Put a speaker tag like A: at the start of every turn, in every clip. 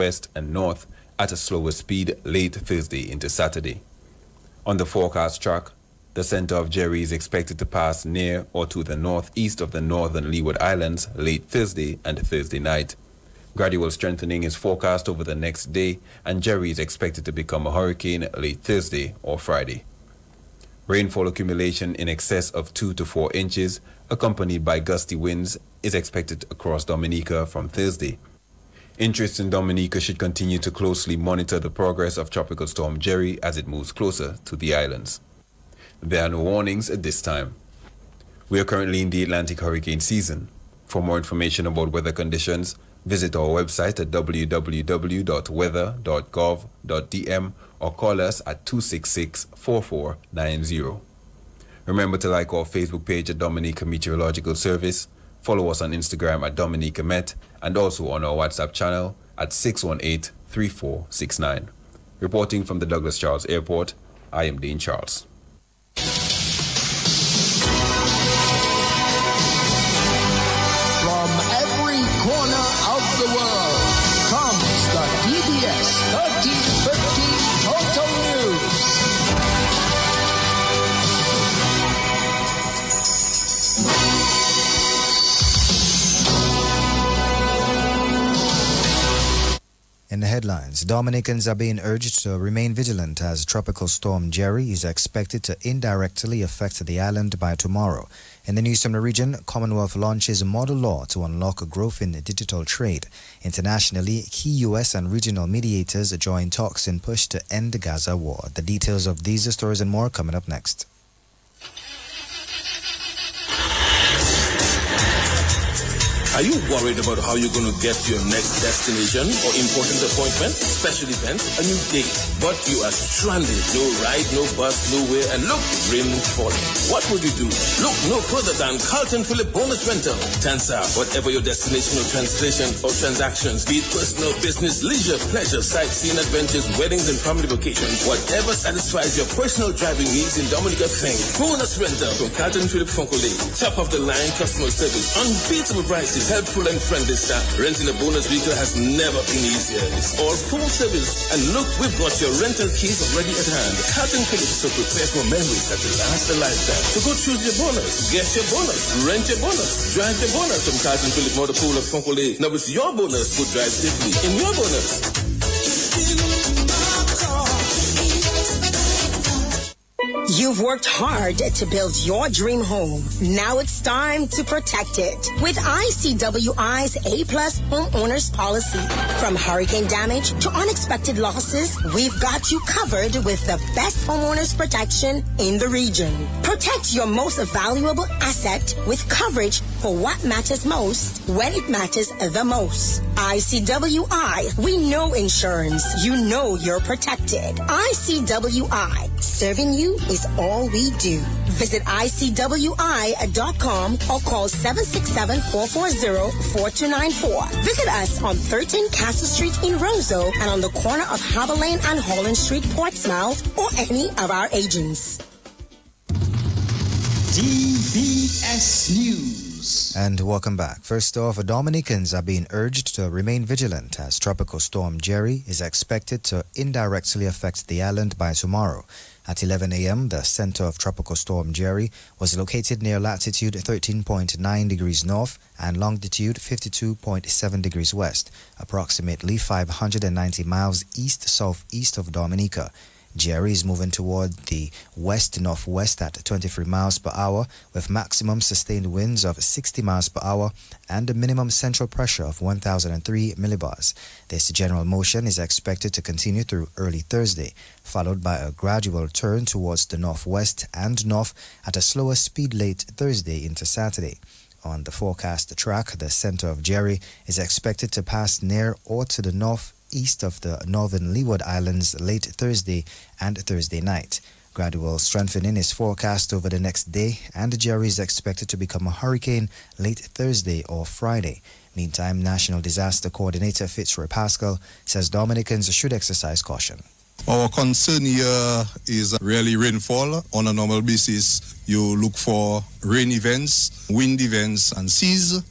A: west and north at a slower speed late Thursday into Saturday. On the forecast track, the center of Jerry is expected to pass near or to the northeast of the northern Leeward Islands late Thursday and Thursday night. Gradual strengthening is forecast over the next day, and Jerry is expected to become a hurricane late Thursday or Friday. Rainfall accumulation in excess of 2 to 4 inches, accompanied by gusty winds, is expected across Dominica from Thursday. Interests in Dominica should continue to closely monitor the progress of Tropical Storm Jerry as it moves closer to the islands. There are no warnings at this time. We are currently in the Atlantic hurricane season. For more information about weather conditions, visit our website at www.weather.gov.dm or call us at 266-4490. Remember to like our Facebook page at Dominica Meteorological Service, follow us on Instagram at Dominica Met, and also on our WhatsApp channel at 618-3469. Reporting from the Douglas Charles Airport, I am Dean Charles.
B: From every corner of the world comes the DBS 1315 Total News.
C: In the headlines, Dominicans are being urged to remain vigilant as Tropical Storm Jerry is expected to indirectly affect the island by tomorrow. In the news from the region, Commonwealth launches a model law to unlock growth in the digital trade. Internationally, key U.S. and regional mediators join talks in push to end the Gaza war. The details of these stories and more coming up next.
D: Are you worried about how you're going to get to your next destination or important appointment, special event, a new date, but you are stranded? No ride, no bus, nowhere, and look, rain falling. What would you do? Look no further than Carlton Phillip Bonus Rental. Tansa, whatever your destination or translation or transactions, be it personal, business, leisure, pleasure, sightseeing, adventures, weddings, and family vacations, whatever satisfies your personal driving needs in Dominica, claim Bonus Rental from Carlton Phillip Fonkole. Top of the line customer service, unbeatable prices, helpful and friendly staff. Renting a bonus vehicle has never been easier. It's all full service. And look, we've got your rental keys already at hand. Carlton Phillips, so prepare for memories that will last a lifetime. So go choose your bonus, get your bonus, rent your bonus, drive your bonus from Carlton Phillips Motor Pool of Fonkole. Now it's your bonus. Go drive safely in your bonus.
E: You've worked hard to build your dream home. Now it's time to protect it with ICWI's A-Plus Homeowners Policy. From hurricane damage to unexpected losses, we've got you covered with the best homeowners protection in the region. Protect your most valuable asset with coverage for what matters most when it matters the most. ICWI, we know insurance. You know you're protected. ICWI, serving you is all we do. Visit ICWI.com or call 767-440-4294. Visit us on 13 Castle Street in Roseau and on the corner of Harbour Lane and Holland Street, Portsmouth, or any of our agents.
B: DBS News.
C: And welcome back. First off, Dominicans are being urged to remain vigilant as Tropical Storm Jerry is expected to indirectly affect the island by tomorrow. At 11 a.m., the center of Tropical Storm Jerry was located near latitude 13.9 degrees north and longitude 52.7 degrees west, approximately 590 miles east-southeast of Dominica. Jerry is moving toward the west-northwest at 23 miles per hour with maximum sustained winds of 60 miles per hour and a minimum central pressure of 1,003 millibars. This general motion is expected to continue through early Thursday, followed by a gradual turn towards the northwest and north at a slower speed late Thursday into Saturday. On the forecast track, the center of Jerry is expected to pass near or to the northeast of the northern Leeward Islands late Thursday and Thursday night. Gradual strengthening is forecast over the next day, and Jerry is expected to become a hurricane late Thursday or Friday. Meantime, National Disaster Coordinator Fitzroy Pascal says Dominicans should exercise caution.
F: Our concern here is really rainfall. On a normal basis, you look for rain events, wind events, and seas.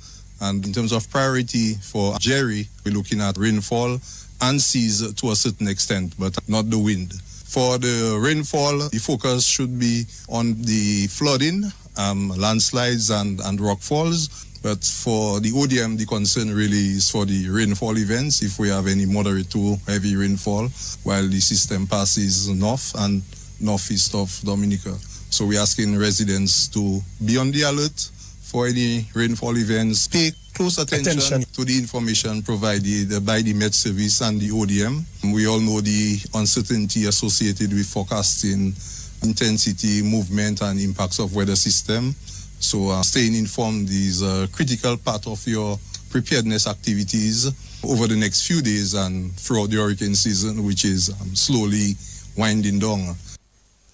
F: And in terms of priority for Jerry, we're looking at rainfall and seas to a certain extent, but not the wind. For the rainfall, the focus should be on the flooding, landslides and rockfalls. But for the ODM, the concern really is for the rainfall events, if we have any moderate to heavy rainfall, while the system passes north and northeast of Dominica. So we're asking residents to be on the alert for any rainfall events. Pay close attention to the information provided by the Met Service and the ODM. We all know the uncertainty associated with forecasting intensity, movement, and impacts of weather system. So staying informed is a critical part of your preparedness activities over the next few days and throughout the hurricane season, which is slowly winding down.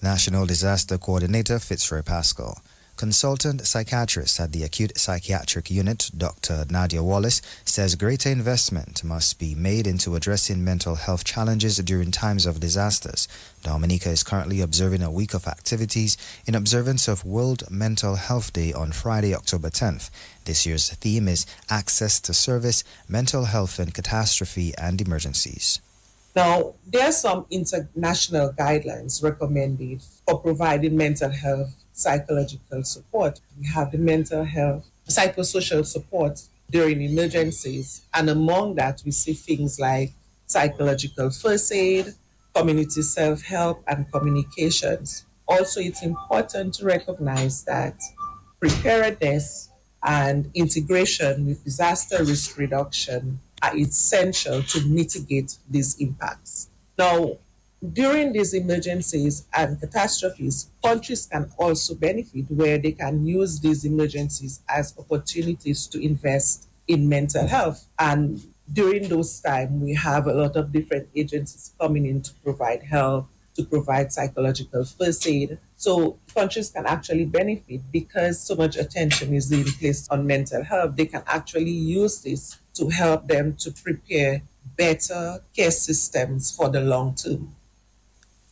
C: National Disaster Coordinator Fitzroy Pascal. Consultant psychiatrist at the Acute Psychiatric Unit, Dr. Nadia Wallace, says greater investment must be made into addressing mental health challenges during times of disasters. Dominica is currently observing a week of activities in observance of World Mental Health Day on Friday, October 10th. This year's theme is Access to Service, Mental Health in Catastrophe and Emergencies.
G: Now, there are some international guidelines recommended for providing mental health psychological support. We have the mental health psychosocial support during emergencies, and among that we see things like psychological first aid, community self-help, and communications. Also, it's important to recognize that preparedness and integration with disaster risk reduction are essential to mitigate these impacts. Now, during these emergencies and catastrophes, countries can also benefit where they can use these emergencies as opportunities to invest in mental health. And during those times, we have a lot of different agencies coming in to provide help, to provide psychological first aid. So countries can actually benefit because so much attention is being placed on mental health. They can actually use this to help them to prepare better care systems for the long term.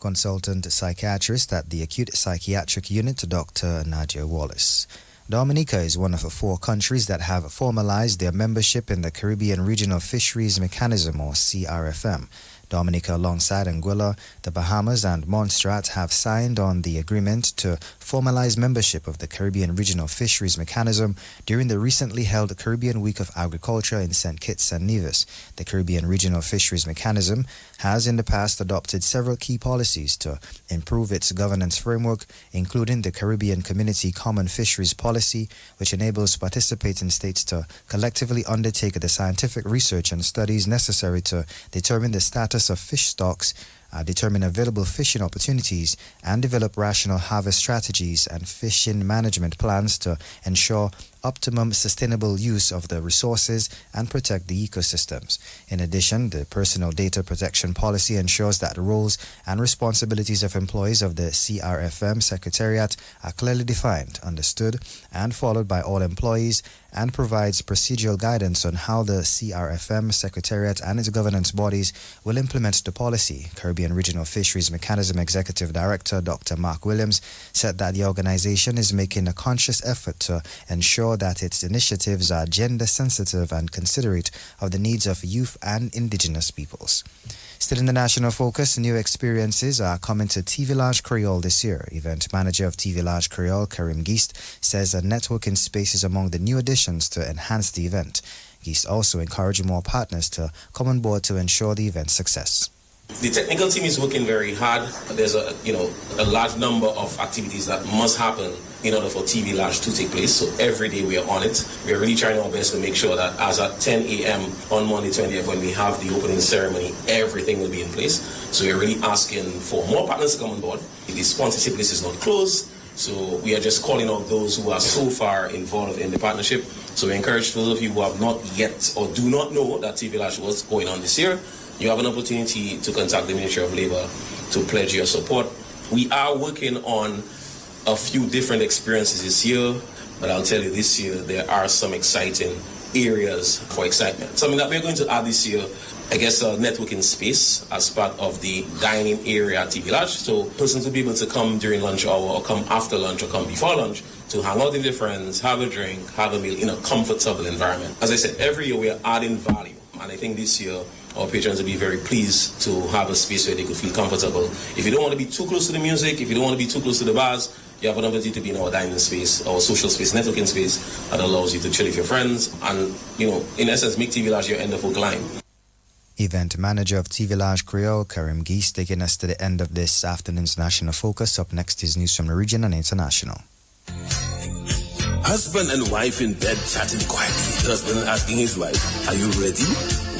C: Consultant psychiatrist at the Acute Psychiatric Unit, Dr. Nadia Wallace. Dominica is one of the 4 countries that have formalized their membership in the Caribbean Regional Fisheries Mechanism, or CRFM. Dominica, alongside Anguilla, the Bahamas, and Montserrat, have signed on the agreement to formalize membership of the Caribbean Regional Fisheries Mechanism during the recently held Caribbean Week of Agriculture in St. Kitts and Nevis. The Caribbean Regional Fisheries Mechanism has in the past adopted several key policies to improve its governance framework, including the Caribbean Community Common Fisheries Policy, which enables participating states to collectively undertake the scientific research and studies necessary to determine the status of fish stocks, determine available fishing opportunities, and develop rational harvest strategies and fishing management plans to ensure optimum sustainable use of the resources and protect the ecosystems. In addition, the Personal Data Protection Policy ensures that the roles and responsibilities of employees of the CRFM Secretariat are clearly defined, understood, and followed by all employees, and provides procedural guidance on how the CRFM Secretariat and its governance bodies will implement the policy. Caribbean Regional Fisheries Mechanism Executive Director Dr. Mark Williams said that the organization is making a conscious effort to ensure that its initiatives are gender sensitive and considerate of the needs of youth and indigenous peoples. Still in the national focus, new experiences are coming to TV Lounge Creole this year. Event manager of TV Lounge Creole, Karim Geist, says a networking space is among the new additions to enhance the event. Geist also encouraged more partners to come on board to ensure the event's success.
D: The technical team is working very hard. There's a large number of activities that must happen in order for TV Lounge to take place. So every day we are on it. We are really trying our best to make sure that as at 10 a.m. on Monday 20th, when we have the opening ceremony, everything will be in place. So we're really asking for more partners to come on board. The sponsorship list is not closed. So we are just calling out those who are so far involved in the partnership. So we encourage those of you who have not yet or do not know that TV Lounge was going on this year, you have an opportunity to contact the Ministry of Labour to pledge your support. We are working on a few different experiences this year, but I'll tell you this year there are some exciting areas for excitement. Something that we're going to add this year, I guess, a networking space as part of the dining area at TV Lounge. So persons will be able to come during lunch hour or come after lunch or come before lunch to hang out with their friends, have a drink, have a meal in a comfortable environment. As I said, every year we are adding value. And I think this year our patrons will be very pleased to have a space where they could feel comfortable. If you don't want to be too close to the music, if you don't want to be too close to the bars, you have an opportunity to be in our dining space, our social space, networking space that allows you to chill with your friends and, in essence, make TV Village your end of a line.
C: Event manager of TV Village Creole, Karim Geese, taking us to the end of this afternoon's National Focus. Up next is news from the region and international.
D: Husband and wife in bed chatting quietly. Husband asking his wife, "Are you ready?"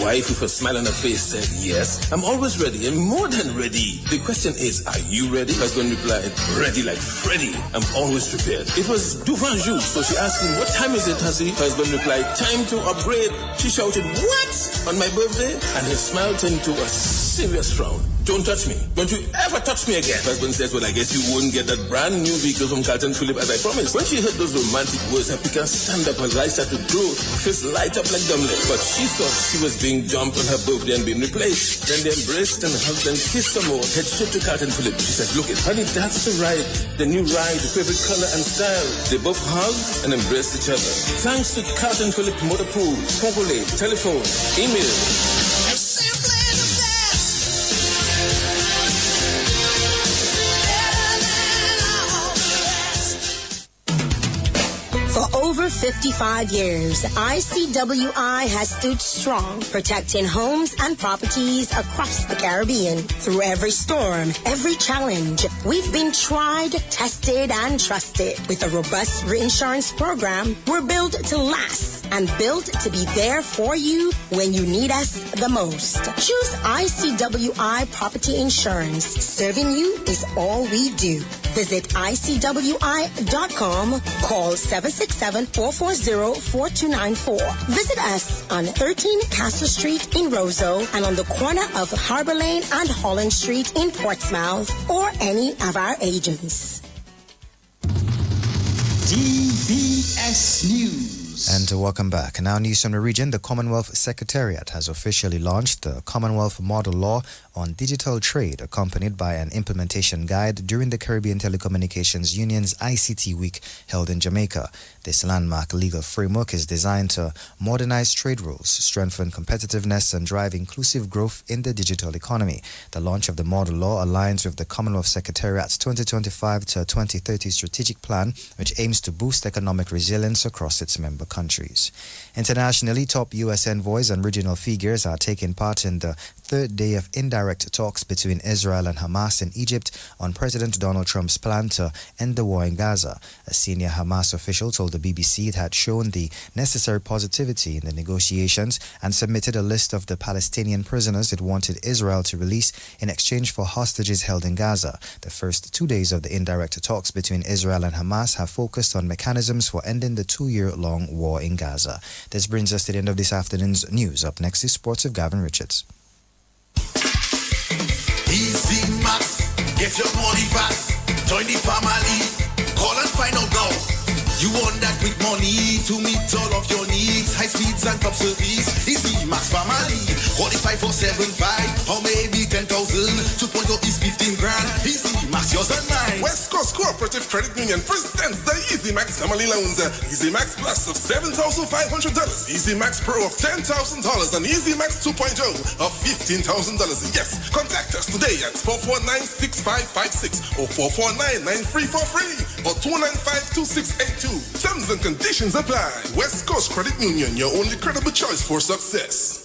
D: Wife with a smile on her face said, "Yes, I'm always ready and more than ready." The question is, are you ready? Husband replied, "Ready like Freddy. I'm always prepared." It was Duvanjou, so she asked him, "What time is it, Hussy?" Husband replied, "Time to upgrade." She shouted, "What? On my birthday?" And his smile turned to a serious frown. "Don't touch me. Don't you ever touch me again." Husband says, "Well, I guess you won't get that brand new vehicle from Carlton Phillip as I promised." When she heard those romantic words, her picker stand up, her eyes started to glow, face light up like dumbling. But she thought she was being dumped on her birthday and being replaced. Then they embraced and hugged and kissed some more. Head straight to Carlton Phillip. She said, "Look it, honey, that's the ride. The new ride, the favorite color and style." They both hugged and embraced each other. Thanks to Carlton Phillip Motor Pool, Fogole, telephone, email.
E: For over 55 years, ICWI has stood strong, protecting homes and properties across the Caribbean. Through every storm, every challenge, we've been tried, tested, and trusted. With a robust reinsurance program, we're built to last and built to be there for you when you need us the most. Choose ICWI Property Insurance. Serving you is all we do. Visit ICWI.com. Call 767-440-4294. Visit us on 13 Castle Street in Roseau and on the corner of Harbor Lane and Holland Street in Portsmouth, or any of our agents.
B: DBS News.
C: And welcome back. Now news from the region. The Commonwealth Secretariat has officially launched the Commonwealth Model Law on Digital Trade, accompanied by an implementation guide during the Caribbean Telecommunications Union's ICT Week held in Jamaica. This landmark legal framework is designed to modernize trade rules, strengthen competitiveness, and drive inclusive growth in the digital economy. The launch of the Model Law aligns with the Commonwealth Secretariat's 2025 to 2030 strategic plan, which aims to boost economic resilience across its member countries. Internationally, top U.S. envoys and regional figures are taking part in the third day of indirect talks between Israel and Hamas in Egypt on President Donald Trump's plan to end the war in Gaza. A senior Hamas official told the BBC it had shown the necessary positivity in the negotiations and submitted a list of the Palestinian prisoners it wanted Israel to release in exchange for hostages held in Gaza. The first 2 days of the indirect talks between Israel and Hamas have focused on mechanisms for ending the 2-year-long war in Gaza. This brings us to the end of this afternoon's news. Up next is Sports with Gavin Richards.
H: Easy Max, get your money fast. Join the family, call and find out now. You want that quick money to meet all of your needs. High speeds and top service. Easy Max family, qualify for 7.5 or maybe 10,000. 2.0 is 15 grand. Easy Max, yours and mine.
I: West Coast Cooperative Credit Union presents the Easy Max Family Loans. Easy Max Plus of $7,500, Easy Max Pro of $10,000, and Easy Max 2.0 of $15,000. Yes, contact us today at 449-6556 or 449-9343 or 295-2682. Terms and conditions apply. West Coast Credit Union, your only credible choice for success.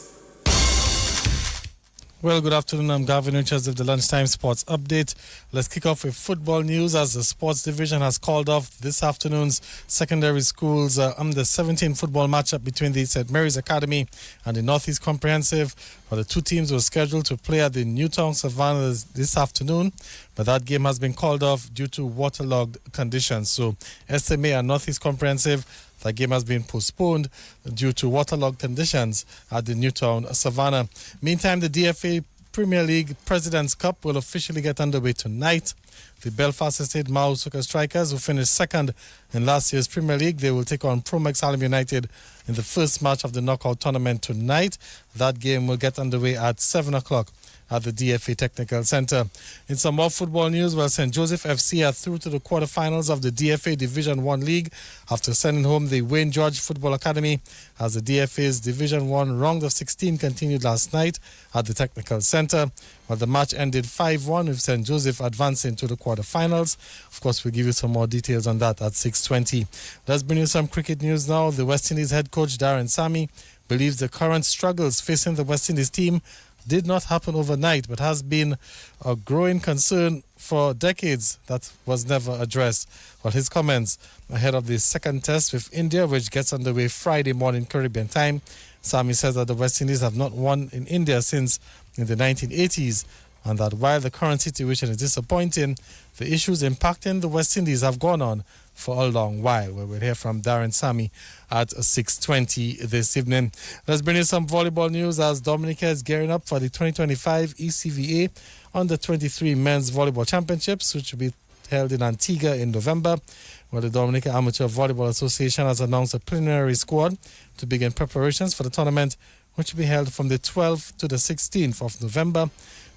J: Well, good afternoon. I'm Gavin Richards of the Lunchtime Sports Update. Let's kick off with football news as the sports division has called off this afternoon's secondary schools under 17 football matchup between the St. Mary's Academy and the Northeast Comprehensive. Well, the two teams were scheduled to play at the Newtown Savannah this afternoon, but that game has been called off due to waterlogged conditions. So SMA and Northeast Comprehensive, that game has been postponed due to waterlogged conditions at the Newtown Savannah. Meantime, the DFA Premier League President's Cup will officially get underway tonight. The Belfast Estate Mao Soccer Strikers, who finished second in last year's Premier League, they will take on Promex Hallam United in the first match of the knockout tournament tonight. That game will get underway at 7 o'clock at the DFA Technical Center. In some more football news, St. Joseph FC are through to the quarterfinals of the DFA Division 1 League after sending home the Wayne George Football Academy, as the DFA's Division 1 round of 16 continued last night at the Technical Center. The match ended 5-1 with St. Joseph advancing to the quarterfinals. Of course, we'll give you some more details on that at 6:20. Let's bring you some cricket news now. The West Indies head coach Darren Sammy believes the current struggles facing the West Indies team did not happen overnight, but has been a growing concern for decades that was never addressed. His comments ahead of the second test with India, which gets underway Friday morning Caribbean time. Sami says that the West Indies have not won in India since in the 1980s, and that while the current situation is disappointing, the issues impacting the West Indies have gone on for a long while. We'll hear from Darren Sammy at 6:20 this evening. Let's bring you some volleyball news as Dominica is gearing up for the 2025 ECVA Under-23 Men's Volleyball Championships, which will be held in Antigua in November. The Dominica Amateur Volleyball Association has announced a preliminary squad to begin preparations for the tournament, which will be held from the 12th to the 16th of November.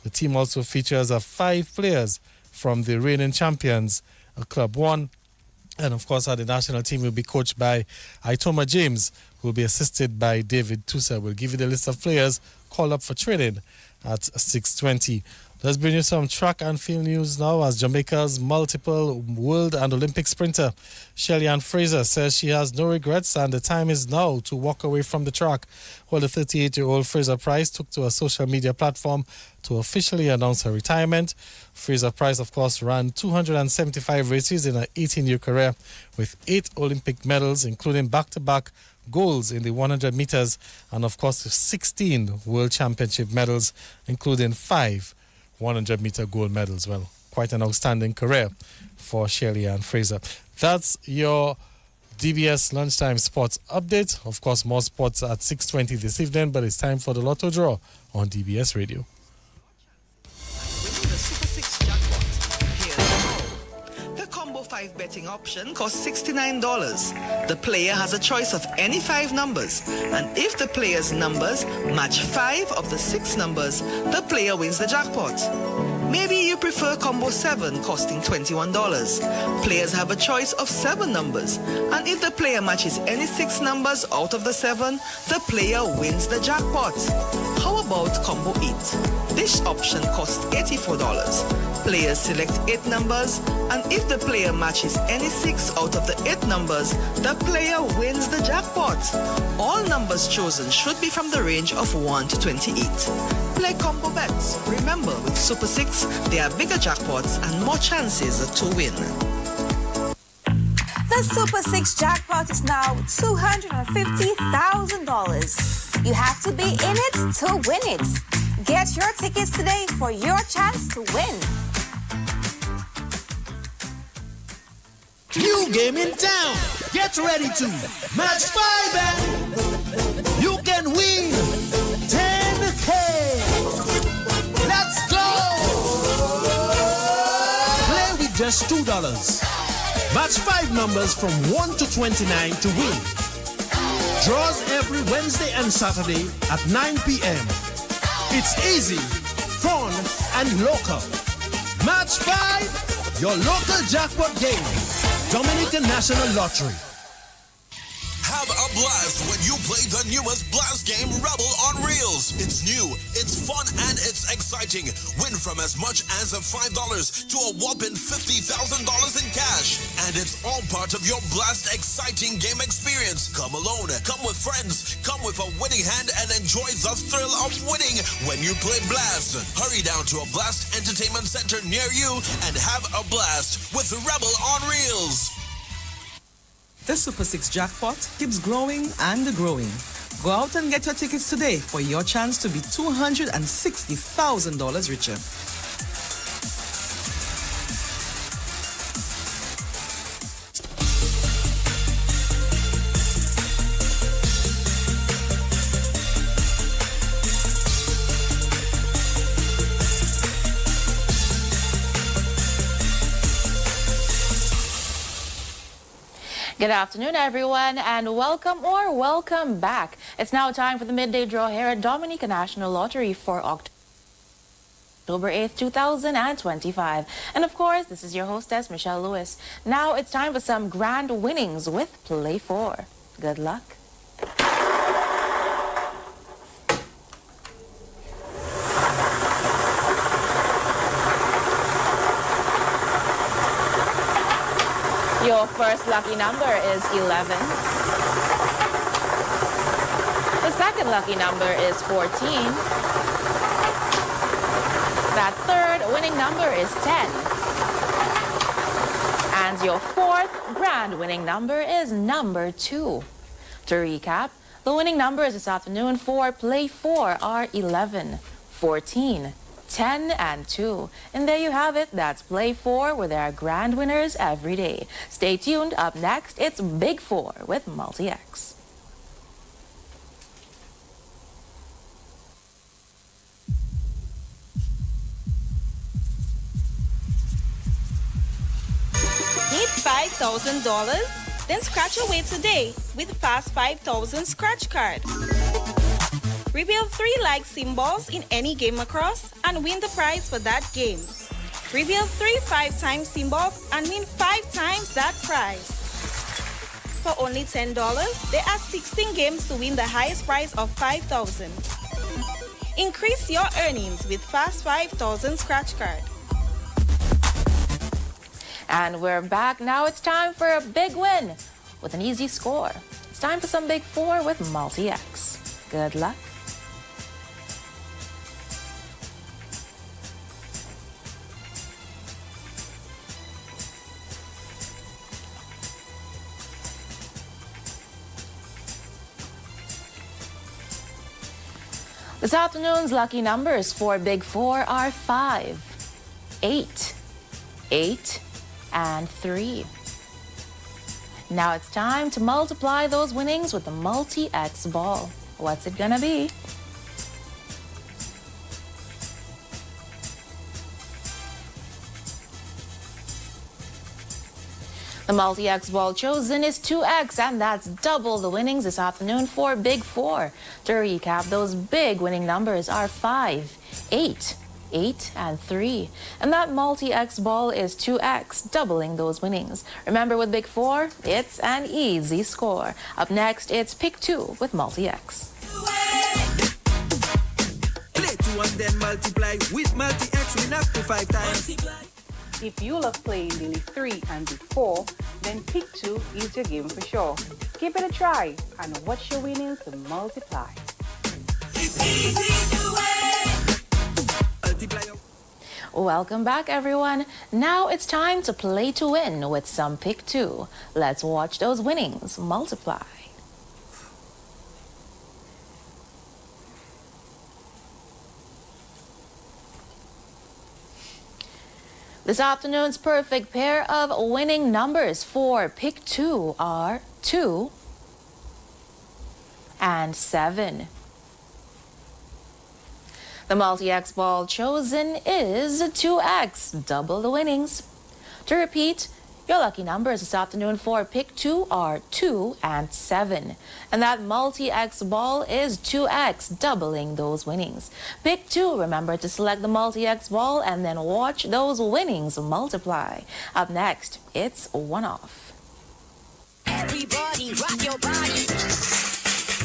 J: The team also features 5 players from the reigning champions, Club 1. And of course, the national team will be coached by Itoma James, who will be assisted by David Tusa. We'll give you the list of players called up for training at 6:20. Let's bring you some track and field news now, as Jamaica's multiple world and Olympic sprinter Shelly-Ann Fraser says she has no regrets and the time is now to walk away from the track. The 38-year-old Fraser Price took to a social media platform to officially announce her retirement. Fraser Price, of course, ran 275 races in her 18-year career with 8 Olympic medals, including back-to-back golds in the 100 meters and, of course, 16 World Championship medals, including 5 100-meter gold medals. Quite an outstanding career for Shelly-Ann Fraser. That's your DBS Lunchtime Sports Update. Of course, more sports at 6:20 this evening, but it's time for the Lotto Draw on DBS Radio.
K: The Combo 5 betting option costs $69. The player has a choice of any 5 numbers, and if the player's numbers match 5 of the 6 numbers, the player wins the jackpot. Maybe you prefer Combo 7 costing $21. Players have a choice of 7 numbers, and if the player matches any 6 numbers out of the 7, the player wins the jackpot. How about Combo 8? This option costs $84. Players select 8 numbers, and if the player matches any 6 out of the 8 numbers, the player wins the jackpot. All numbers chosen should be from the range of 1 to 28. Play combo bets. Remember, with Super 6, there are bigger jackpots and more chances to win.
L: The Super 6 jackpot is now $250,000. You have to be in it to win it. Get your tickets today for your chance to win.
B: New game in town. Get ready to match 5 and you can win 10K. Let's go. Play with just $2. Match 5 numbers from 1 to 29 to win. Draws every Wednesday and Saturday at 9 p.m. It's easy, fun, and local. Match 5, your local jackpot game. Dominican National Lottery.
H: Have a blast when you play the newest blast game, Rebel on Reels. It's new, it's fun, and it's exciting. Win from as much as $5 to a whopping $50,000 in cash. And it's all part of your blast exciting game experience. Come alone, come with friends, come with a winning hand and enjoy the thrill of winning when you play Blast. Hurry down to a Blast Entertainment Center near you and have a blast with Rebel on Reels.
K: The Super 6 jackpot keeps growing and growing. Go out and get your tickets today for your chance to be $260,000 richer.
M: Good afternoon, everyone, and welcome back. It's now time for the midday draw here at Dominica National Lottery for October 8th, 2025. And of course, this is your hostess, Michelle Lewis. Now it's time for some grand winnings with Play 4. Good luck. Your first lucky number is 11. The second lucky number is 14. That third winning number is 10. And your fourth grand winning number is number 2. To recap, the winning numbers this afternoon for Play 4 are 11, 14, 10 and 2. And there you have it. That's Play 4, where there are grand winners every day. Stay tuned. Up next, it's Big 4 with Multi-X.
N: Need $5,000? Then scratch away today with Fast 5,000 Scratch Card. Reveal 3 like symbols in any game across and win the prize for that game. Reveal 3 5-time symbols and win 5 times that prize. For only $10, there are 16 games to win the highest prize of $5,000. Increase your earnings with Fast 5,000 Scratch Card.
M: And we're back. Now it's time for a big win with an easy score. It's time for some Big 4 with Multi-X. Good luck. This afternoon's lucky numbers for Big 4 are 5, 8, 8, and 3. Now it's time to multiply those winnings with the Multi-X ball. What's it gonna be? The Multi-X ball chosen is 2X, and that's double the winnings this afternoon for Big 4. To recap, those big winning numbers are 5, 8, 8, and 3. And that Multi-X ball is 2X, doubling those winnings. Remember, with Big 4, it's an easy score. Up next, it's Pick 2 with Multi-X.
O: Play 2 and then multiply. With Multi-X, win up to 5 times.
P: If you love playing Daily 3 and Big 4, then Pick 2 is your game for sure. Give it a try and watch your winnings multiply.
O: It's easy to win. Multiply.
M: Welcome back, everyone. Now it's time to play to win with some Pick 2. Let's watch those winnings multiply. This afternoon's perfect pair of winning numbers for Pick 2 are 2 and 7. The Multi-X ball chosen is 2X, double the winnings. To repeat, your lucky numbers this afternoon for Pick 2 are 2 and 7. And that Multi-X ball is 2X, doubling those winnings. Pick 2, remember to select the Multi-X ball and then watch those winnings multiply. Up next, it's One Off.
H: Everybody rock your body.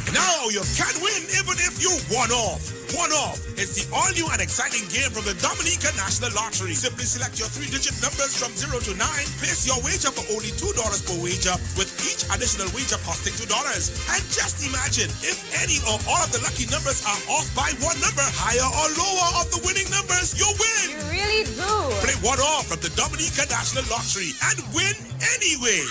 H: Now you can win even if you one off. One Off is the all-new and exciting game from the Dominica National Lottery. Simply select your 3-digit numbers from 0 to 9. Place your wager for only $2 per wager, with each additional wager costing $2. And just imagine, if any or all of the lucky numbers are off by one number, higher or lower of the winning numbers, you win.
L: You really do.
H: Play One Off from the Dominica National Lottery and win anyway.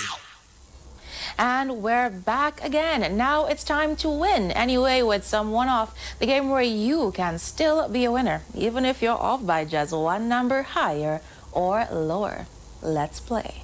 M: And we're back again. Now it's time to win anyway with some One Off, the game where you can still be a winner, even if you're off by just one number higher or lower. Let's play.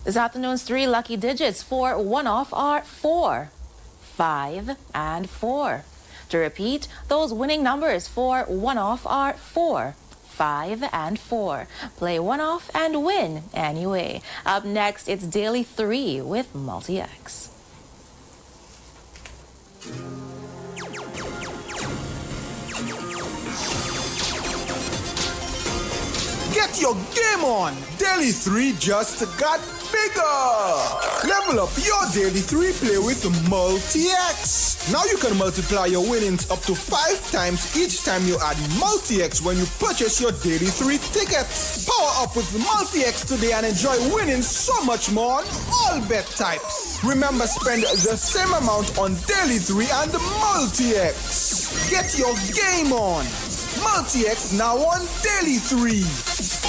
M: This afternoon's 3 lucky digits for One Off are 4, 5, and 4. To repeat, those winning numbers for One Off are 4, 5 and 4. Play one off and win anyway. Up next, it's Daily 3 with Multi-X.
Q: Get your game on! Daily 3 just got bigger! Level up your Daily 3 play with Multi-X. Now you can multiply your winnings up to 5 times each time you add Multi-X when you purchase your Daily 3 tickets. Power up with Multi-X today and enjoy winning so much more on all bet types. Remember, spend the same amount on Daily 3 and Multi-X. Get your game on! Multi-X now on Daily 3.